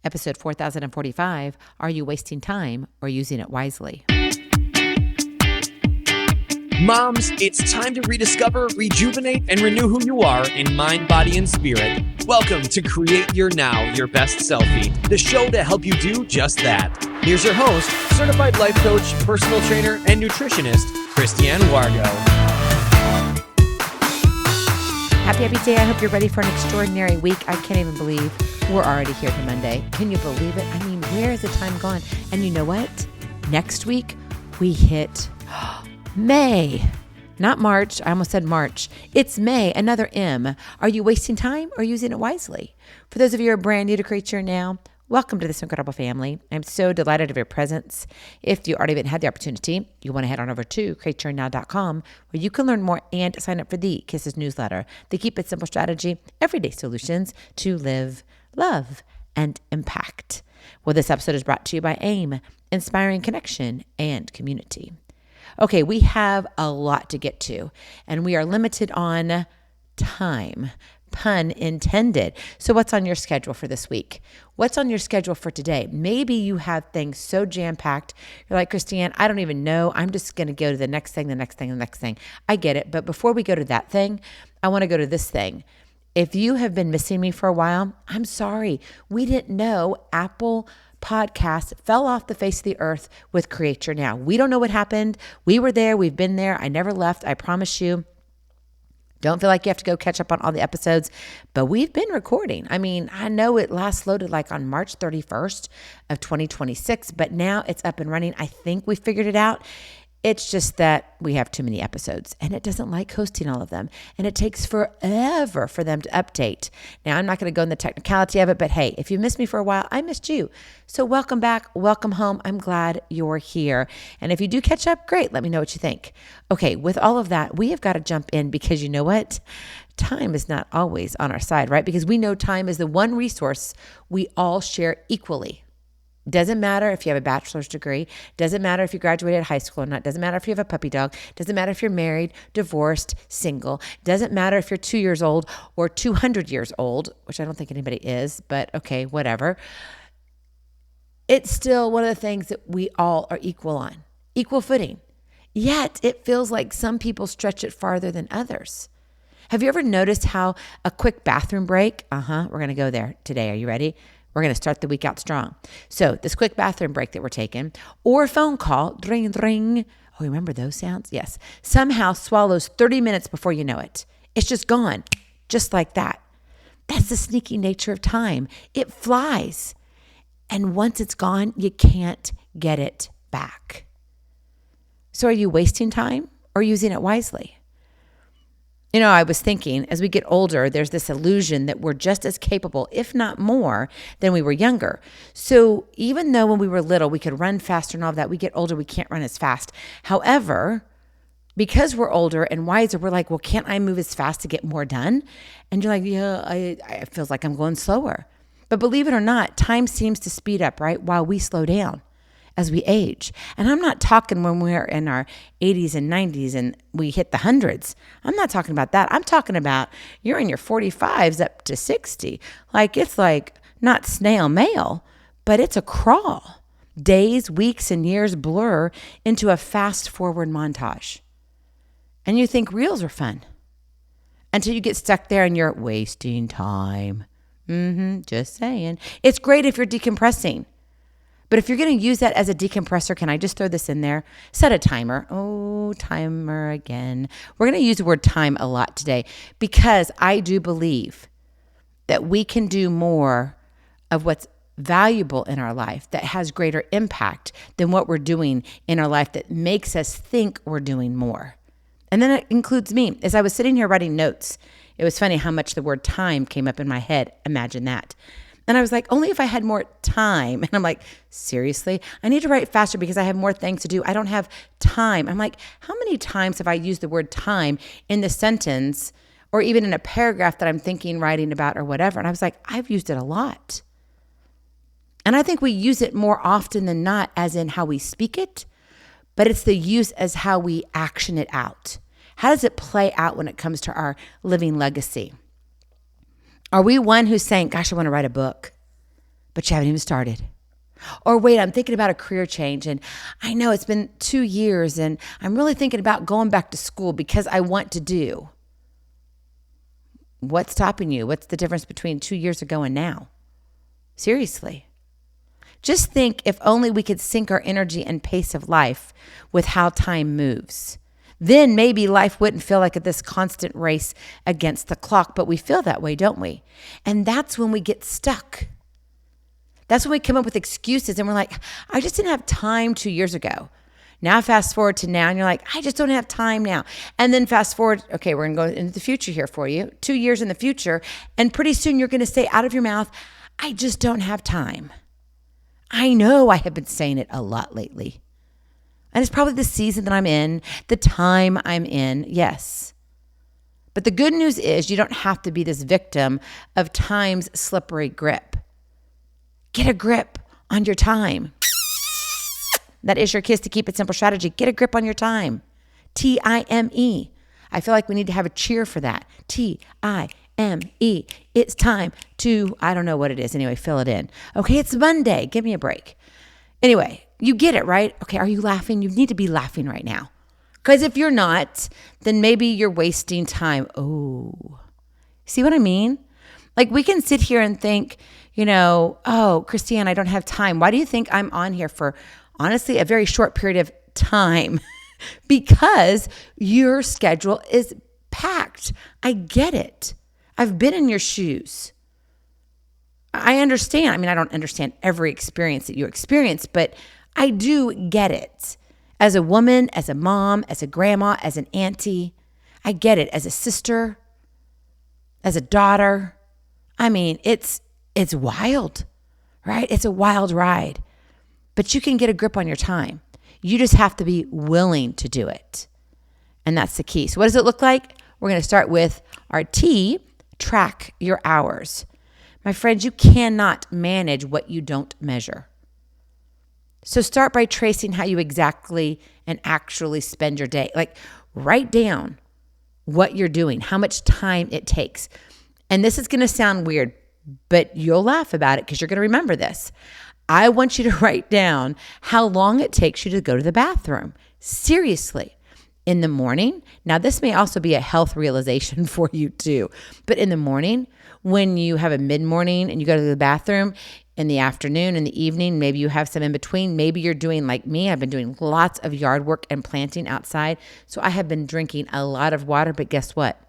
Episode 4045, Are You Wasting Time or Using It Wisely? Moms, it's time to rediscover, rejuvenate, and renew who you are in mind, body, and spirit. Welcome to Create Your Now, Your Best Selfie, the show to help you do just that. Here's your host, certified life coach, personal trainer, and nutritionist, Christiane Wargo. Happy day. I hope you're ready for an extraordinary week. I can't even believe we're already here to Monday. Can you believe it? I mean, where is the time gone? And you know what? Next week, we hit May. Not March. I almost said March. It's May, another M. Are you wasting time or using it wisely? For those of you who are brand new to Create Your Now, welcome to this incredible family. I'm so delighted of your presence. If you already haven't had the opportunity, you want to head on over to createyournow.com where you can learn more and sign up for the Kisses newsletter, the Keep It Simple strategy, everyday solutions to live, love, and impact. Well, this episode is brought to you by AIM, Inspiring Connection and Community. Okay, we have a lot to get to, and we are limited on time. Pun intended. So what's on your schedule for this week? What's on your schedule for today? Maybe you have things so jam-packed. You're like, Christiane, I don't even know. I'm just going to go to the next thing, the next thing, the next thing. I get it. But before we go to that thing, I want to go to this thing. If you have been missing me for a while, I'm sorry. We didn't know Apple Podcast fell off the face of the earth with Create Your Now. We don't know what happened. We were there. We've been there. I never left. I promise you. Don't feel like you have to go catch up on all the episodes, but we've been recording. I mean, I know it last loaded like on March 31st of 2026, but now it's up and running. I think we figured it out. It's just that we have too many episodes and it doesn't like hosting all of them. And it takes forever for them to update. Now, I'm not going to go in the technicality of it, but hey, if you missed me for a while, I missed you. So welcome back. Welcome home. I'm glad you're here. And if you do catch up, great. Let me know what you think. Okay, with all of that, we have got to jump in because you know what? Time is not always on our side, right? Because we know time is the one resource we all share equally. Doesn't matter if you have a bachelor's degree. Doesn't matter if you graduated high school or not. Doesn't matter if you have a puppy dog. Doesn't matter if you're married, divorced, single. Doesn't matter if you're 2 years old or 200 years old, which I don't think anybody is, but okay, whatever. It's still one of the things that we all are equal on, equal footing. Yet it feels like some people stretch it farther than others. Have you ever noticed how a quick bathroom break? We're going to go there today. Are you ready? We're going to start the week out strong. So this quick bathroom break that we're taking, or a phone call, ring, ring. Oh, remember those sounds? Yes. Somehow swallows 30 minutes before you know it. It's just gone, just like that. That's the sneaky nature of time. It flies. And once it's gone, you can't get it back. So are you wasting time or using it wisely? You know, I was thinking as we get older, there's this illusion that we're just as capable, if not more, than we were younger. So even though when we were little, we could run faster and all of that, we get older, we can't run as fast. However, because we're older and wiser, we're like, well, can't I move as fast to get more done? And you're like, yeah, it feels like I'm going slower. But believe it or not, time seems to speed up, right? While we slow down as we age. And I'm not talking when we're in our 80s and 90s and we hit the hundreds. I'm not talking about that. I'm talking about you're in your 45s up to 60. Like it's like not snail mail, but it's a crawl. Days, weeks, and years blur into a fast forward montage. And you think reels are fun until you get stuck there and you're wasting time. Just saying. It's great if you're decompressing. But if you're going to use that as a decompressor, can I just throw this in there? Set a timer. Oh, timer again. We're going to use the word time a lot today because I do believe that we can do more of what's valuable in our life that has greater impact than what we're doing in our life that makes us think we're doing more. And then it includes me. As I was sitting here writing notes, it was funny how much the word time came up in my head. Imagine that. And I was like, only if I had more time. And I'm like, seriously? I need to write faster because I have more things to do. I don't have time. I'm like, how many times have I used the word time in the sentence or even in a paragraph that I'm thinking, writing about or whatever? And I was like, I've used it a lot. And I think we use it more often than not as in how we speak it, but it's the use as how we action it out. How does it play out when it comes to our living legacy? Are we one who's saying, gosh, I want to write a book? but you haven't even started. Or wait, I'm thinking about a career change and I know it's been 2 years and I'm really thinking about going back to school because I want to do. What's stopping you? What's the difference between 2 years ago and now? Seriously. Just think if only we could sync our energy and pace of life with how time moves. Then maybe life wouldn't feel like this constant race against the clock, but we feel that way, don't we? And that's when we get stuck. That's when we come up with excuses and we're like, I just didn't have time 2 years ago. Now fast forward to now and you're like, I just don't have time now. And then fast forward, okay, we're going to go into the future here for you, 2 years in the future. And pretty soon you're going to say out of your mouth, I just don't have time. I know I have been saying it a lot lately. And it's probably the season that I'm in, the time I'm in, yes. But the good news is you don't have to be this victim of time's slippery grip. Get a grip on your time. That is your kiss to keep it simple strategy. Get a grip on your time. Time. I feel like we need to have a cheer for that. Time. It's time to, I don't know what it is. Anyway, fill it in. Okay, it's Monday. Give me a break. Anyway, you get it, right? Okay, are you laughing? You need to be laughing right now. Because if you're not, then maybe you're wasting time. Oh, see what I mean? Like we can sit here and think, oh, Christiane, I don't have time. Why do you think I'm on here for, honestly, a very short period of time? Because your schedule is packed. I get it. I've been in your shoes. I understand. I mean, I don't understand every experience that you experience, but I do get it. As a woman, as a mom, as a grandma, as an auntie, I get it. As a sister, as a daughter. I mean, it's wild, right? It's a wild ride. But you can get a grip on your time. You just have to be willing to do it. And that's the key. So what does it look like? We're going to start with our T, track your hours. My friends, you cannot manage what you don't measure. So start by tracing how you exactly and actually spend your day. Like write down what you're doing, how much time it takes. And this is going to sound weird, but you'll laugh about it because you're going to remember this. I want you to write down how long it takes you to go to the bathroom. Seriously. In the morning. Now, this may also be a health realization for you too. But in the morning, when you have a mid-morning and you go to the bathroom, in the afternoon, in the evening, maybe you have some in between. Maybe you're doing like me. I've been doing lots of yard work and planting outside. So I have been drinking a lot of water. But guess what?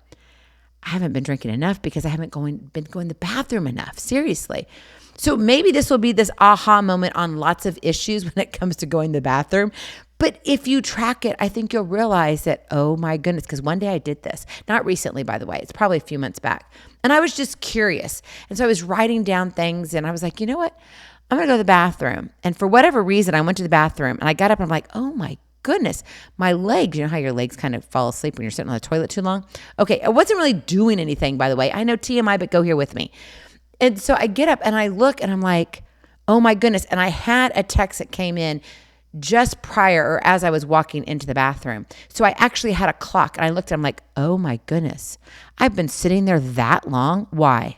I haven't been drinking enough because I haven't been going to the bathroom enough. Seriously. So maybe this will be this aha moment on lots of issues when it comes to going to the bathroom. But if you track it, I think you'll realize that, oh my goodness, because one day I did this. Not recently, by the way. It's probably a few months back. And I was just curious. And so I was writing down things and I was like, you know what? I'm going to go to the bathroom. And for whatever reason, I went to the bathroom and I got up and I'm like, oh my goodness, my legs. You know how your legs kind of fall asleep when you're sitting on the toilet too long? Okay, I wasn't really doing anything, by the way. I know TMI, but go here with me. And so I get up and I look and I'm like, oh my goodness. And I had a text that came in just prior or as I was walking into the bathroom. So I actually had a clock and I looked and I'm like, oh my goodness, I've been sitting there that long. Why?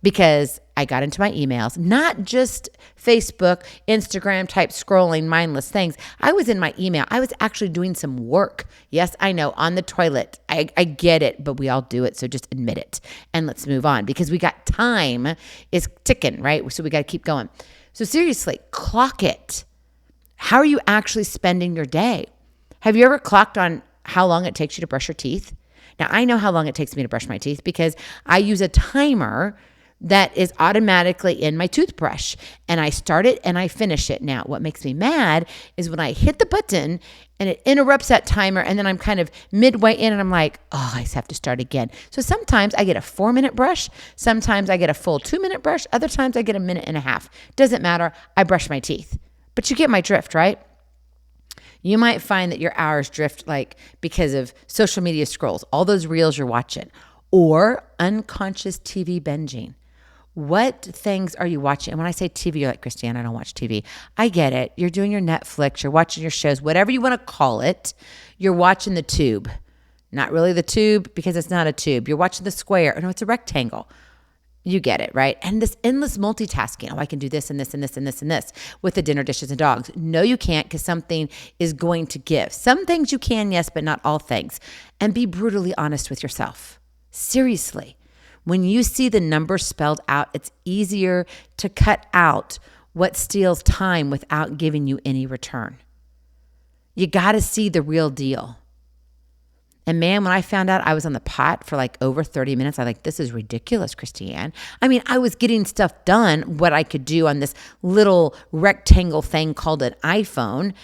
Because I got into my emails, not just Facebook, Instagram type scrolling, mindless things. I was in my email. I was actually doing some work. Yes, I know, on the toilet. I get it, but we all do it. So just admit it and let's move on because we got time is ticking, right? So we got to keep going. So seriously, clock it. How are you actually spending your day? Have you ever clocked on how long it takes you to brush your teeth? Now, I know how long it takes me to brush my teeth because I use a timer that is automatically in my toothbrush. And I start it and I finish it. Now, what makes me mad is when I hit the button and it interrupts that timer and then I'm kind of midway in and I'm like, oh, I just have to start again. So sometimes I get a 4-minute brush. Sometimes I get a full 2-minute brush. Other times I get a minute and a half. Doesn't matter. I brush my teeth. But you get my drift, right? You might find that your hours drift like because of social media scrolls, all those reels you're watching, or unconscious TV binging. What things are you watching? And when I say TV, you're like, Christiane, I don't watch TV. I get it. You're doing your Netflix, you're watching your shows, whatever you want to call it. You're watching the tube. Not really the tube because it's not a tube. You're watching the square. No, it's a rectangle. You get it, right? And this endless multitasking. Oh, I can do this and this and this and this and this with the dinner, dishes, and dogs. No, you can't, because something is going to give. Some things you can, yes, but not all things. And be brutally honest with yourself. Seriously. When you see the numbers spelled out, it's easier to cut out what steals time without giving you any return. You got to see the real deal. And man, when I found out I was on the pot for like over 30 minutes, I was like, this is ridiculous, Christiane. I mean, I was getting stuff done, what I could do on this little rectangle thing called an iPhone,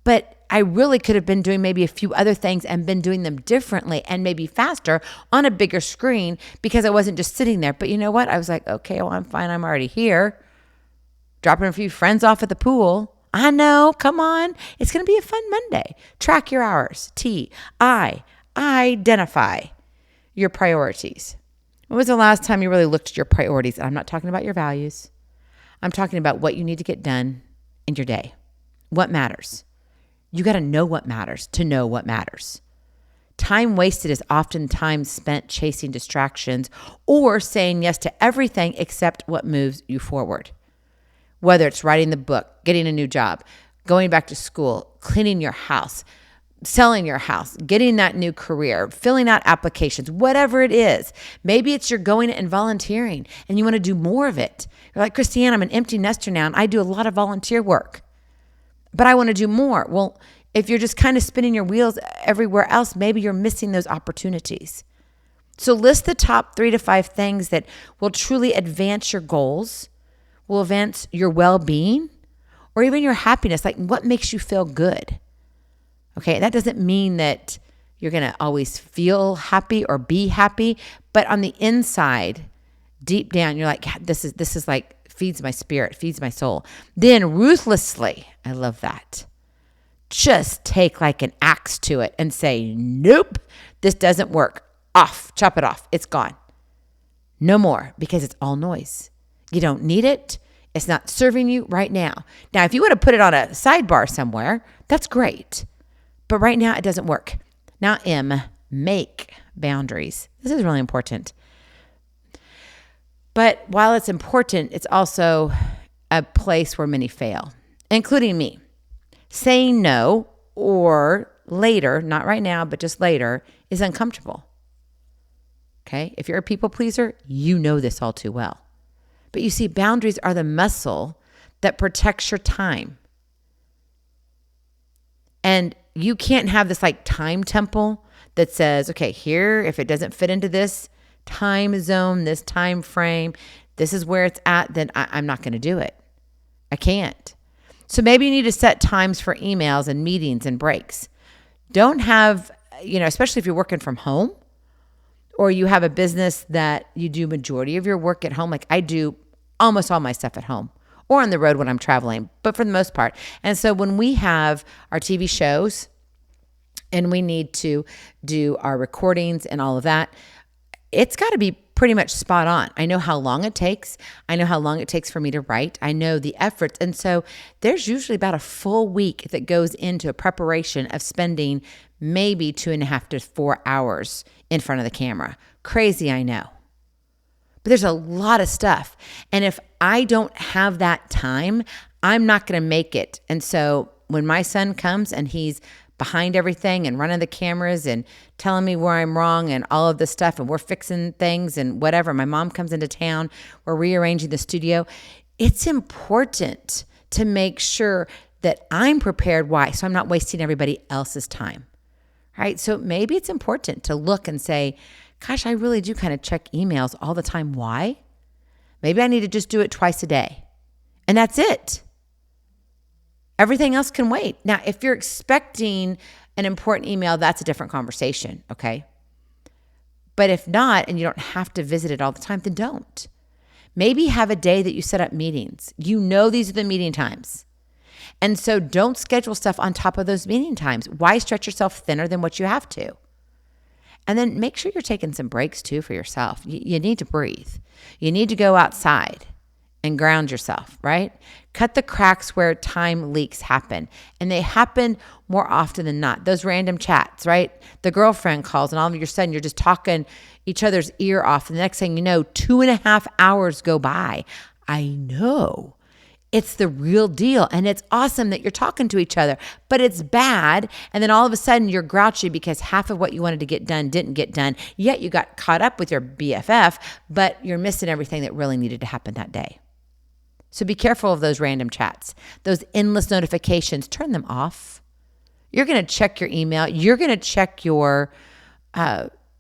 but I really could have been doing maybe a few other things and been doing them differently and maybe faster on a bigger screen, because I wasn't just sitting there. But you know what? I was like, okay, well, I'm fine. I'm already here. Dropping a few friends off at the pool. I know. Come on. It's going to be a fun Monday. Track your hours. Identify your priorities. When was the last time you really looked at your priorities? I'm not talking about your values. I'm talking about what you need to get done in your day. What matters? You got to know what matters to know what matters. Time wasted is often time spent chasing distractions or saying yes to everything except what moves you forward. Whether it's writing the book, getting a new job, going back to school, cleaning your house, selling your house, getting that new career, filling out applications, whatever it is. Maybe it's you're going and volunteering and you want to do more of it. You're like, Christiane, I'm an empty nester now and I do a lot of volunteer work, but I want to do more. Well, if you're just kind of spinning your wheels everywhere else, maybe you're missing those opportunities. So list the top 3 to 5 things that will truly advance your goals, will advance your well-being, or even your happiness. Like, what makes you feel good? Okay, that doesn't mean that you're going to always feel happy or be happy, but on the inside, deep down, you're like, this is like feeds my spirit, feeds my soul. Then ruthlessly, I love that. Just take like an axe to it and say, nope, this doesn't work. Off, chop it off. It's gone. No more, because it's all noise. You don't need it. It's not serving you right now. Now, if you want to put it on a sidebar somewhere, that's great. But right now, it doesn't work. Now, make boundaries. This is really important. But while it's important, it's also a place where many fail, including me. Saying no, or later, not right now, but just later, is uncomfortable. Okay? If you're a people pleaser, you know this all too well. But you see, boundaries are the muscle that protects your time. And you can't have this like time temple that says, okay, here, if it doesn't fit into this time zone, this time frame, this is where it's at, then I'm not going to do it. I can't. So maybe you need to set times for emails and meetings and breaks. Don't have, especially if you're working from home or you have a business that you do majority of your work at home. Like I do almost all my stuff at home or on the road when I'm traveling, but for the most part. And so when we have our TV shows and we need to do our recordings and all of that, it's got to be pretty much spot on. I know how long it takes. I know how long it takes for me to write. I know the efforts. And so there's usually about a full week that goes into a preparation of spending maybe 2.5 to 4 hours in front of the camera. Crazy, I know. But there's a lot of stuff. And if I don't have that time, I'm not going to make it. And so when my son comes and he's behind everything and running the cameras and telling me where I'm wrong and all of this stuff, and we're fixing things and whatever. My mom comes into town, we're rearranging the studio. It's important to make sure that I'm prepared. Why? So I'm not wasting everybody else's time, right? So maybe it's important to look and say, gosh, I really do kind of check emails all the time. Why? Maybe I need to just do it twice a day. And that's it. Everything else can wait. Now, if you're expecting an important email, that's a different conversation, okay? But if not, and you don't have to visit it all the time, then don't. Maybe have a day that you set up meetings. You know these are the meeting times. And so don't schedule stuff on top of those meeting times. Why stretch yourself thinner than what you have to? And then make sure you're taking some breaks too for yourself. You need to breathe. You need to go outside and ground yourself, right? Cut the cracks where time leaks happen. And they happen more often than not. Those random chats, right? The girlfriend calls and all of a sudden you're just talking each other's ear off. And the next thing you know, 2.5 hours go by. I know. It's the real deal. And it's awesome that you're talking to each other, but it's bad. And then all of a sudden you're grouchy because half of what you wanted to get done didn't get done. Yet you got caught up with your BFF, but you're missing everything that really needed to happen that day. So be careful of those random chats, those endless notifications. Turn them off. You're going to check your email. You're going to check your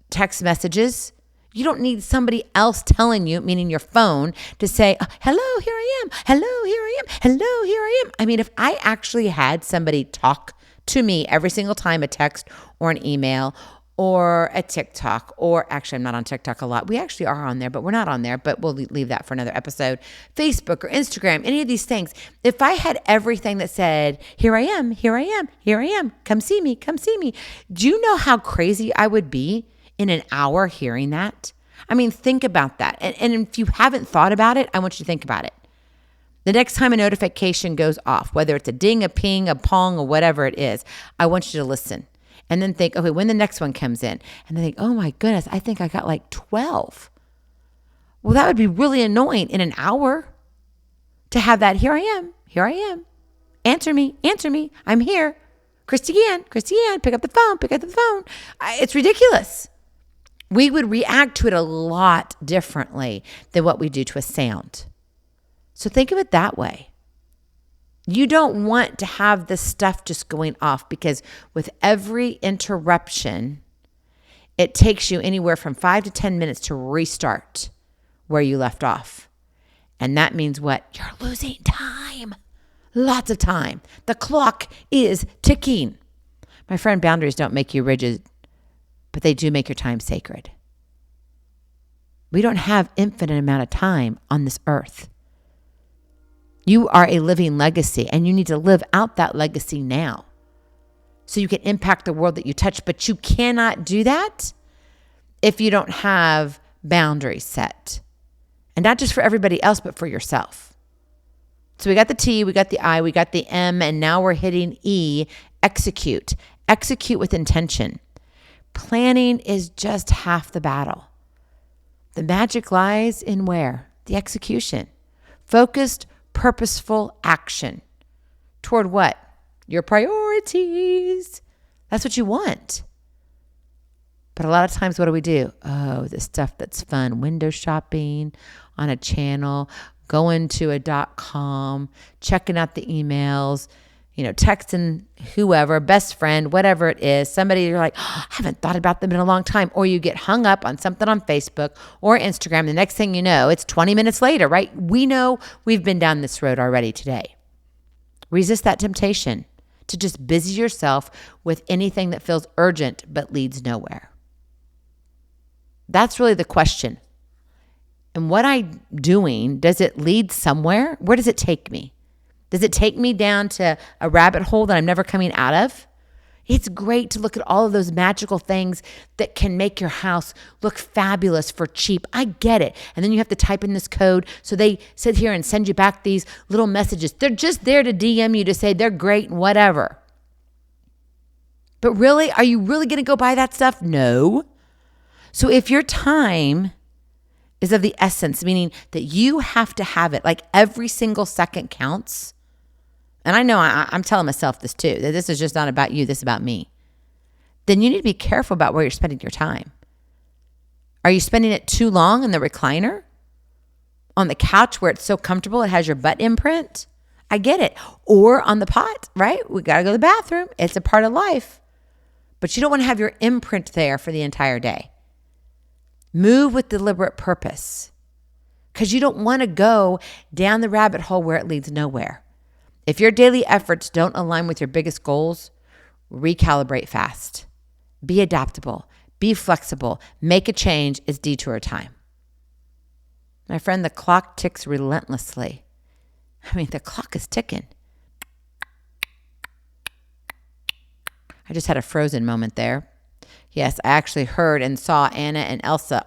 text messages. You don't need somebody else telling you, meaning your phone, to say, hello, here I am. Hello, here I am. Hello, here I am. I mean, if I actually had somebody talk to me every single time, a text or an email or a TikTok, or actually I'm not on TikTok a lot. We actually are on there, but we're not on there, but we'll leave that for another episode. Facebook or Instagram, any of these things. If I had everything that said, here I am, here I am, here I am, come see me, come see me. Do you know how crazy I would be in an hour hearing that? I mean, think about that. And if you haven't thought about it, I want you to think about it. The next time a notification goes off, whether it's a ding, a ping, a pong, or whatever it is, I want you to listen. And then think, okay, when the next one comes in. And then think, oh my goodness, I think I got like 12. Well, that would be really annoying in an hour to have that, here I am. Answer me, I'm here. Christiane, pick up the phone. It's ridiculous. We would react to it a lot differently than what we do to a sound. So think of it that way. You don't want to have this stuff just going off, because with every interruption, it takes you anywhere from 5 to 10 minutes to restart where you left off. And that means what? You're losing time. Lots of time. The clock is ticking. My friend, boundaries don't make you rigid, but they do make your time sacred. We don't have infinite amount of time on this earth. You are a living legacy, and you need to live out that legacy now so you can impact the world that you touch. But you cannot do that if you don't have boundaries set. And not just for everybody else, but for yourself. So we got the T, we got the I, we got the M, and now we're hitting E, execute. Execute with intention. Planning is just half the battle. The magic lies in where? The execution. Focused, purposeful action toward what? Your priorities. That's what you want. But a lot of times, what do? Oh, the stuff that's fun. Window shopping on a channel, going to a .com, checking out the emails, texting whoever, best friend, whatever it is, somebody you're like, I haven't thought about them in a long time. Or you get hung up on something on Facebook or Instagram. The next thing you know, it's 20 minutes later, right? We know we've been down this road already today. Resist that temptation to just busy yourself with anything that feels urgent but leads nowhere. That's really the question. And what I'm doing, does it lead somewhere? Where does it take me? Does it take me down to a rabbit hole that I'm never coming out of? It's great to look at all of those magical things that can make your house look fabulous for cheap. I get it. And then you have to type in this code. So they sit here and send you back these little messages. They're just there to DM you to say they're great and whatever. But really, are you really going to go buy that stuff? No. So if your time is of the essence, meaning that you have to have it, like every single second counts. And I know I'm telling myself this too, that this is just not about you, this is about me. Then you need to be careful about where you're spending your time. Are you spending it too long in the recliner? On the couch where it's so comfortable, it has your butt imprint? I get it. Or on the pot, right? We got to go to the bathroom. It's a part of life. But you don't want to have your imprint there for the entire day. Move with deliberate purpose, because you don't want to go down the rabbit hole where it leads nowhere. If your daily efforts don't align with your biggest goals, recalibrate fast. Be adaptable. Be flexible. Make a change. It's detour time. My friend, the clock ticks relentlessly. The clock is ticking. I just had a frozen moment there. Yes, I actually heard and saw Anna and Elsa.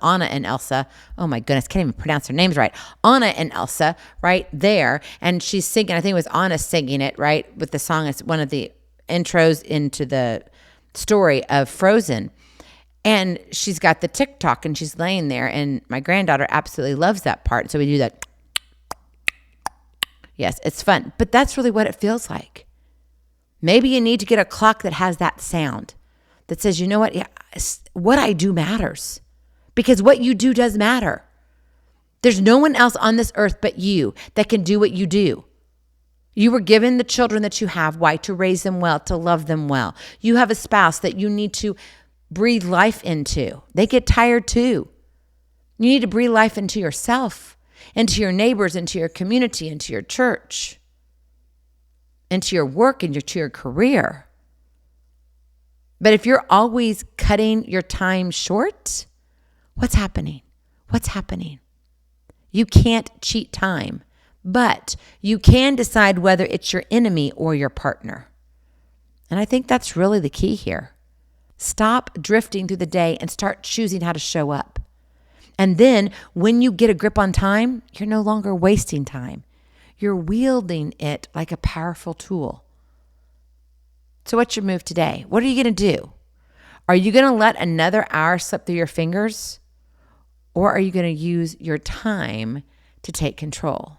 Oh my goodness, can't even pronounce their names right. Anna and Elsa right there. And she's singing, I think it was Anna singing it, right? With the song, it's one of the intros into the story of Frozen. And she's got the TikTok and she's laying there. And my granddaughter absolutely loves that part. So we do that. Yes, it's fun. But that's really what it feels like. Maybe you need to get a clock that has that sound that says, you know what? Yeah, what I do matters, because what you do does matter. There's no one else on this earth but you that can do what you do. You were given the children that you have. Why? To raise them well, to love them well. You have a spouse that you need to breathe life into. They get tired too. You need to breathe life into yourself, into your neighbors, into your community, into your church, into your work, and to your career. But if you're always cutting your time short, what's happening? What's happening? You can't cheat time, but you can decide whether it's your enemy or your partner. And I think that's really the key here. Stop drifting through the day and start choosing how to show up. And then when you get a grip on time, you're no longer wasting time. You're wielding it like a powerful tool. So what's your move today? What are you going to do? Are you going to let another hour slip through your fingers? Or are you going to use your time to take control?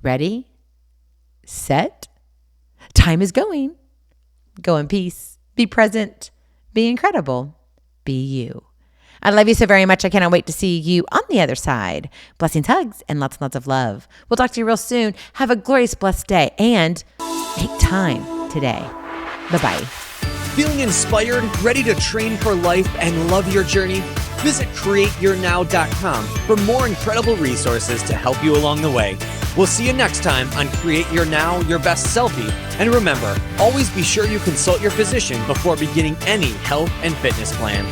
Ready, set, time is going. Go in peace, be present, be incredible, be you. I love you so very much. I cannot wait to see you on the other side. Blessings, hugs, and lots and lots of love. We'll talk to you real soon. Have a glorious, blessed day, and make time today. Bye-bye. Feeling inspired, ready to train for life and love your journey? Visit createyournow.com for more incredible resources to help you along the way. We'll see you next time on Create Your Now, Your Best Selfie. And remember, always be sure you consult your physician before beginning any health and fitness plan.